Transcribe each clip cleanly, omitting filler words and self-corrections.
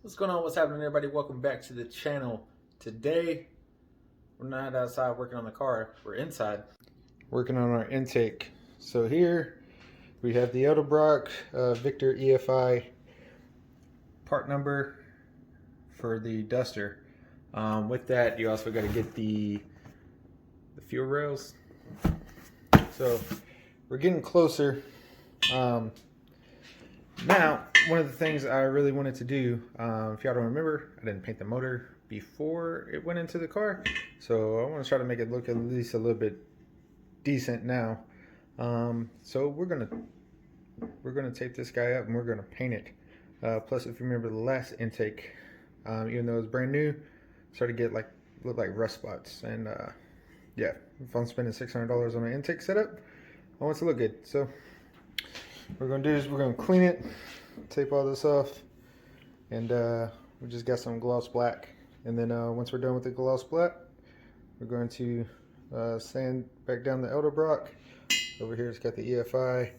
What's going on? What's happening, everybody? Welcome back to the channel. Today, we're not outside working on the car. We're inside working on our intake. So here we have the eldebrock Victor EFI part number for the duster. With that, you also got to get the fuel rails. So we're getting closer. Now, one of the things I really wanted to do, if y'all don't remember, I didn't paint the motor before it went into the car. So I want to try to make it look at least a little bit decent now. So we're gonna tape this guy up and we're gonna paint it. Plus, if you remember the last intake, even though it was brand new, started to get look like rust spots. And yeah, if I'm spending $600 on an intake setup, I want it to look good. So what we're gonna do is we're gonna clean it, tape all this off, and we just got some gloss black. And then once we're done with the gloss black, we're going to sand back down the eldebrock. Over here it's got the EFI,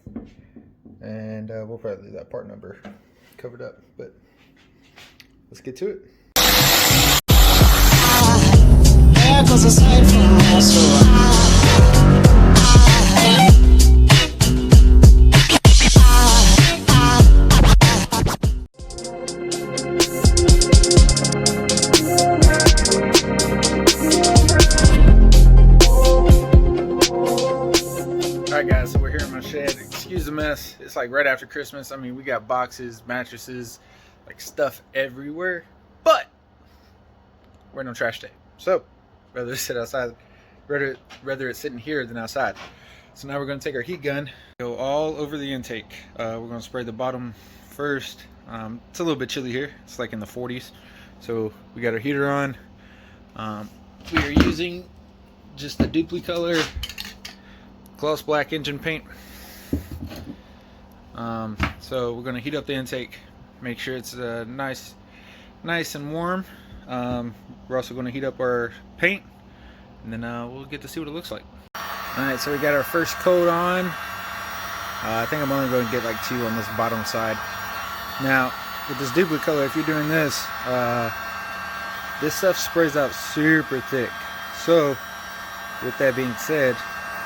and we'll probably leave that part number covered up, but let's get to it. Alright guys, so we're here in my shed. Excuse the mess. It's like right after Christmas. I mean, we got boxes, mattresses, like stuff everywhere, but we're no trash day. So rather sit outside, rather it's sitting here than outside. So now we're going to take our heat gun, go all over the intake. We're going to spray the bottom first. It's a little bit chilly here. It's like in the 40s. So we got our heater on. We are using just the Dupli color gloss black engine paint. So we're going to heat up the intake, make sure it's nice and warm. We're also going to heat up our paint, and then we'll get to see what it looks like. Alright, so we got our first coat on. I think I'm only going to get like 2 on this bottom side. Now with this Dupli color, if you're doing this, this stuff sprays out super thick. So with that being said,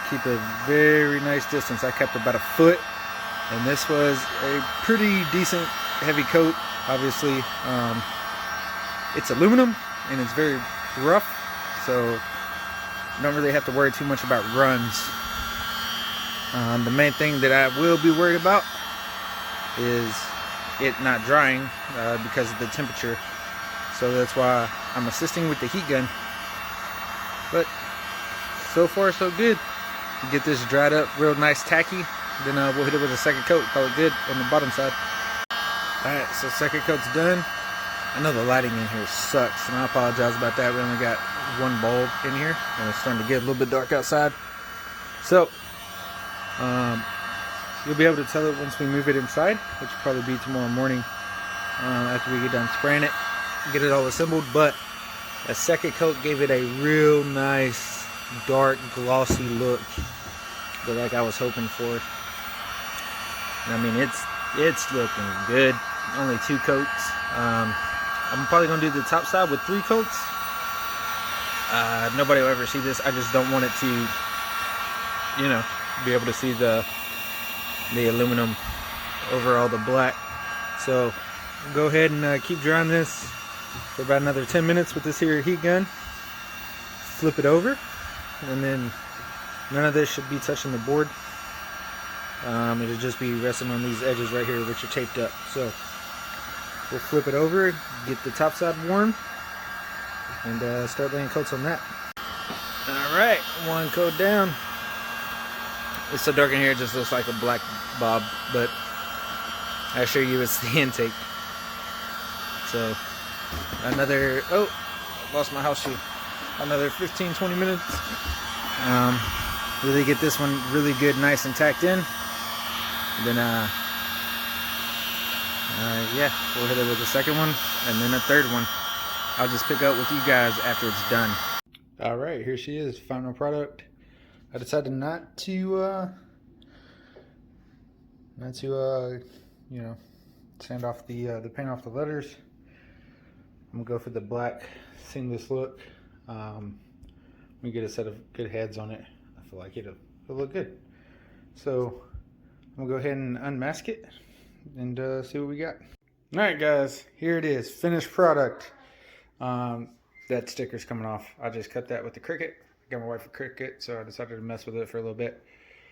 keep a very nice distance. I kept about 1 foot, and this was a pretty decent heavy coat. Obviously it's aluminum and it's very rough, so you don't really have to worry too much about runs. The main thing that I will be worried about is it not drying because of the temperature, so that's why I'm assisting with the heat gun. But so far so good. Get this dried up real nice tacky, then we'll hit it with a second coat, call it good on the bottom side. Alright, so second coat's done. I know the lighting in here sucks, and I apologize about that. We only got 1 bulb in here, and it's starting to get a little bit dark outside. So you'll be able to tell it once we move it inside, which will probably be tomorrow morning after we get done spraying it, get it all assembled. But a second coat gave it a real nice dark glossy look that like I was hoping for. And I mean, it's looking good. Only 2 coats. I'm probably gonna do the top side with 3 coats. Nobody will ever see this. I just don't want it to, you know, be able to see the aluminum over all the black. So go ahead and keep drying this for about another 10 minutes with this here heat gun. Flip it over, and then none of this should be touching the board. It'll just be resting on these edges right here, which are taped up. So we'll flip it over, get the top side warm, and start laying coats on that. Alright, 1 coat down. It's so dark in here, it just looks like a black bob, but I assure you it's the intake. So another, oh, lost my house shoe. Another 15-20 minutes. Really get this one really good, nice and tacked in. And then yeah, we'll hit it with the second one and then a third one. I'll just pick up with you guys after it's done. All right, here she is, final product. I decided not to you know, sand off the paint off the letters. I'm gonna go for the black seamless look. We get a set of good heads on it. I feel like it'll look good. So I'm gonna go ahead and unmask it and see what we got. All right, guys, here it is, finished product. That sticker's coming off. I just cut that with the Cricut. I got my wife a Cricut, so I decided to mess with it for a little bit.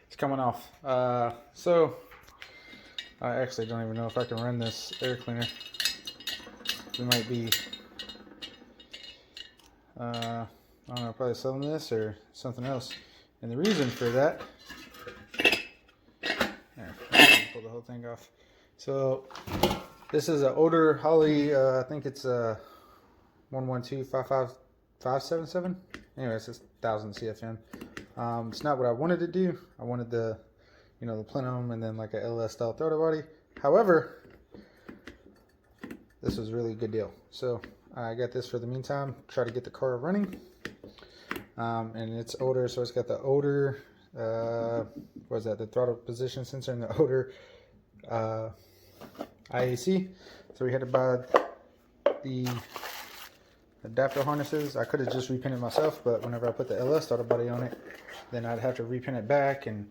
It's coming off. So I actually don't even know if I can run this air cleaner. We might be, I don't know, probably selling this or something else. And the reason for that, there, pull the whole thing off. So this is an older Holley, I think it's a 112-55577. Anyways, it's 1000 CFM. It's not what I wanted to do. I wanted the, you know, the plenum and then like a LS style throttle body. However, this was a really good deal. So I got this for the meantime. Try to get the car running. And it's older, so it's got the older, what is that? The throttle position sensor and the older IAC. So we had to buy the adapter harnesses. I could have just repinned it myself, but whenever I put the LS throttle body on it, then I'd have to repin it back, and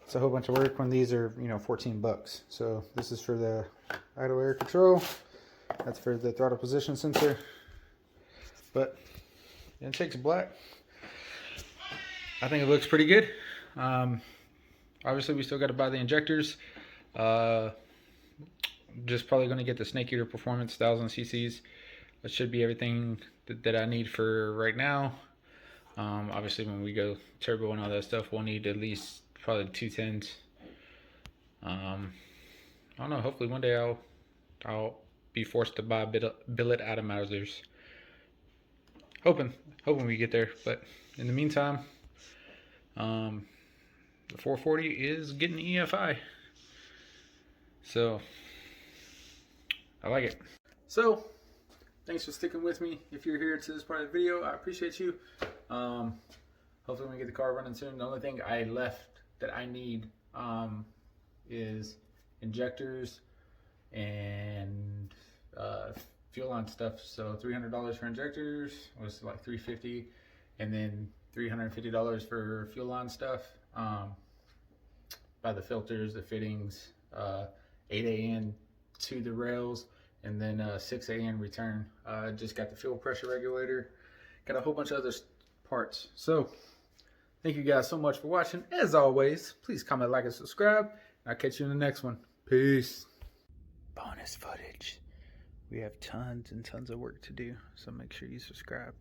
it's a whole bunch of work when these are, you know, 14 bucks. So this is for the idle air control. That's for the throttle position sensor. But the intake's black. I think it looks pretty good. Obviously we still got to buy the injectors. Just probably going to get the Snake Eater Performance 1000 cc's. That should be everything that I need for right now. Obviously when we go turbo and all that stuff, we'll need at least probably 210s. I don't know, hopefully one day I'll be forced to buy billet atomizers. Hoping we get there, but in the meantime, the 440 is getting EFI. So I like it. So thanks for sticking with me. If you're here to this part of the video, I appreciate you. Hopefully we get the car running soon. The only thing I left that I need is injectors and fuel line stuff. So $300 for injectors was like $350, and then $350 for fuel line stuff. Buy the filters, the fittings, 8 AN to the rails, and then 6 AN return. Just got the fuel pressure regulator, got a whole bunch of other parts. So thank you guys so much for watching. As always, please comment, like, and subscribe. I'll catch you in the next one. Peace. Bonus footage. We have tons and tons of work to do, so make sure you subscribe.